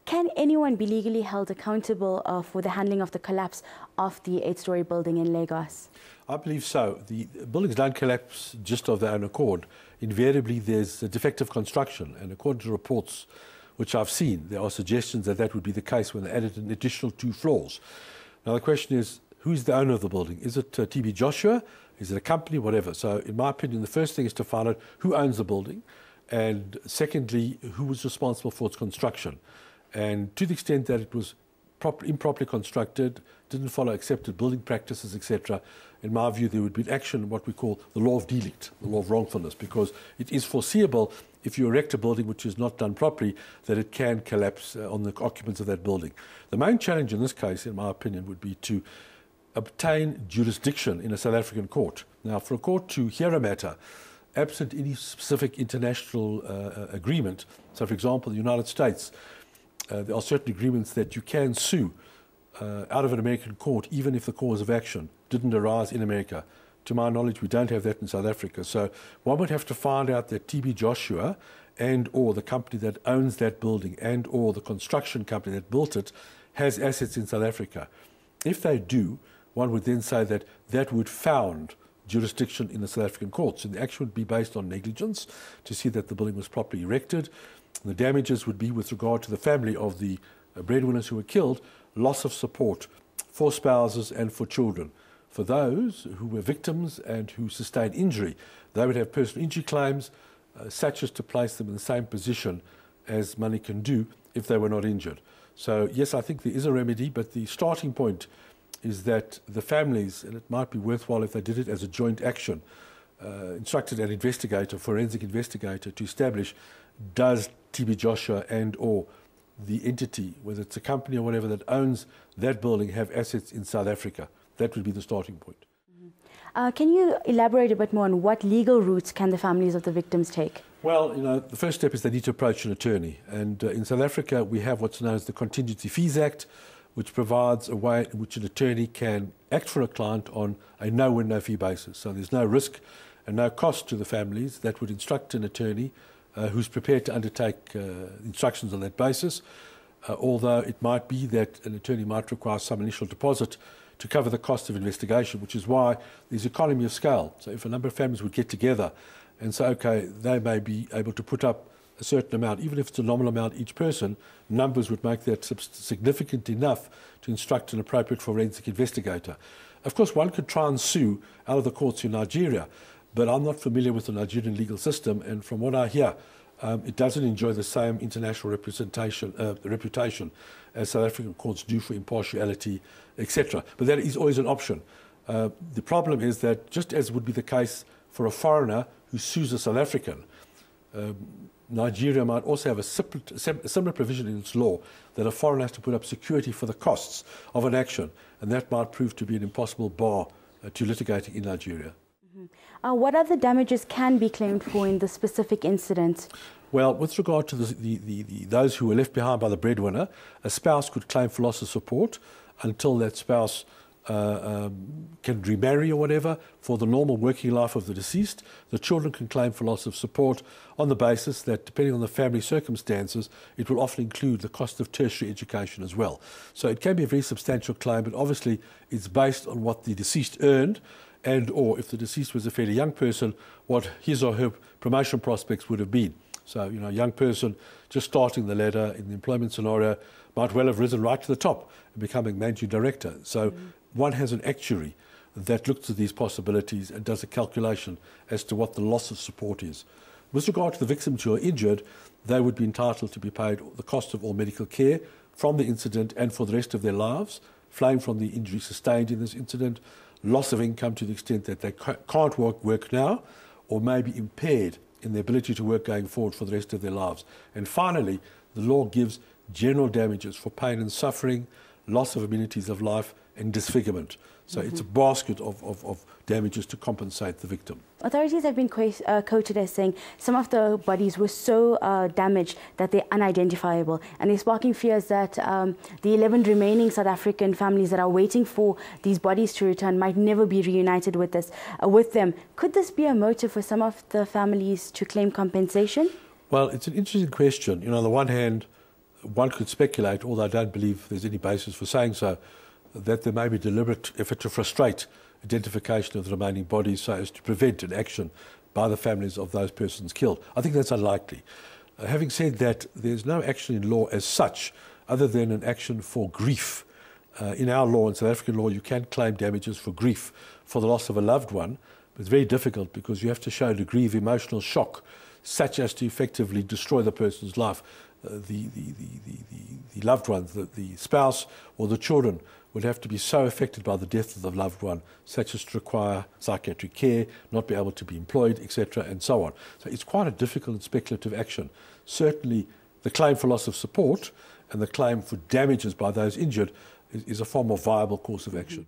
Can anyone be legally held accountable for the handling of the collapse of the 8-story building in Lagos? I believe so. The buildings don't collapse just of their own accord. Invariably, there's a defective construction, and according to reports which I've seen, there are suggestions that that would be the case when they added an additional 2 floors. Now, the question is, who's the owner of the building? Is it TB Joshua? Is it a company? Whatever. So, in my opinion, the first thing is to find out who owns the building, and secondly, who was responsible for its construction. And to the extent that it was improperly constructed, didn't follow accepted building practices, etc., in my view, there would be action, what we call the law of delict, the law of wrongfulness, because it is foreseeable if you erect a building which is not done properly, that it can collapse on the occupants of that building. The main challenge in this case, in my opinion, would be to obtain jurisdiction in a South African court. Now, for a court to hear a matter, absent any specific international agreement, so for example, the United States, there are certain agreements that you can sue out of an American court, even if the cause of action didn't arise in America. To my knowledge, we don't have that in South Africa. So one would have to find out that TB Joshua and or the company that owns that building and or the construction company that built it has assets in South Africa. If they do, one would then say that that would found jurisdiction in the South African courts. And the action would be based on negligence to see that the building was properly erected. The damages would be with regard to the family of the breadwinners who were killed, loss of support for spouses and for children. For those who were victims and who sustained injury, they would have personal injury claims, such as to place them in the same position as money can do if they were not injured. So, yes, I think there is a remedy, but the starting point is that the families, and it might be worthwhile if they did it as a joint action, instructed an investigator, forensic investigator, to establish does TB Joshua and or the entity, whether it's a company or whatever that owns that building, have assets in South Africa. That would be the starting point. Can you elaborate a bit more on what legal routes can the families of the victims take? Well, the first step is they need to approach an attorney. And in South Africa, we have what's known as the Contingency Fees Act, which provides a way in which an attorney can act for a client on a no-win, no-fee basis. So there's no risk and no cost to the families. That would instruct an attorney who's prepared to undertake instructions on that basis, although it might be that an attorney might require some initial deposit to cover the cost of investigation, which is why there's economy of scale. So if a number of families would get together and say, okay, they may be able to put up a certain amount, even if it's a nominal amount each person, numbers would make that significant enough to instruct an appropriate forensic investigator. Of course, one could try and sue out of the courts in Nigeria, but I'm not familiar with the Nigerian legal system, and from what I hear, it doesn't enjoy the same international reputation as South African courts do for impartiality, etc. But that is always an option. The problem is that, just as would be the case for a foreigner who sues a South African, Nigeria might also have a similar provision in its law that a foreigner has to put up security for the costs of an action, and that might prove to be an impossible bar to litigating in Nigeria. What other damages can be claimed for in the specific incident? Well, with regard to those who were left behind by the breadwinner, a spouse could claim for loss of support until that spouse can remarry or whatever for the normal working life of the deceased. The children can claim for loss of support on the basis that, depending on the family circumstances, it will often include the cost of tertiary education as well. So it can be a very substantial claim, but obviously it's based on what the deceased earned, and or if the deceased was a fairly young person, what his or her promotion prospects would have been. So, a young person just starting the ladder in the employment scenario might well have risen right to the top and becoming managing director. So one has an actuary that looks at these possibilities and does a calculation as to what the loss of support is. With regard to the victims who are injured, they would be entitled to be paid the cost of all medical care from the incident and for the rest of their lives, flowing from the injury sustained in this incident, loss of income to the extent that they can't work now, or may be impaired in their ability to work going forward for the rest of their lives. And finally, the law gives general damages for pain and suffering, loss of amenities of life, and disfigurement. So it's a basket of damages to compensate the victim. Authorities have been quoted as saying some of the bodies were so damaged that they're unidentifiable, and they're sparking fears that the 11 remaining South African families that are waiting for these bodies to return might never be reunited with them. Could this be a motive for some of the families to claim compensation? Well, it's an interesting question. On the one hand, one could speculate, although I don't believe there's any basis for saying so, that there may be deliberate effort to frustrate identification of the remaining bodies so as to prevent an action by the families of those persons killed. I think that's unlikely. Having said that, there's no action in law as such other than an action for grief. In our law, in South African law, you can claim damages for grief for the loss of a loved one, but it's very difficult because you have to show a degree of emotional shock such as to effectively destroy the person's life. The loved ones, the spouse or the children would have to be so affected by the death of the loved one, such as to require psychiatric care, not be able to be employed, etc., and so on. So it's quite a difficult and speculative action. Certainly, the claim for loss of support and the claim for damages by those injured is a far more viable course of action.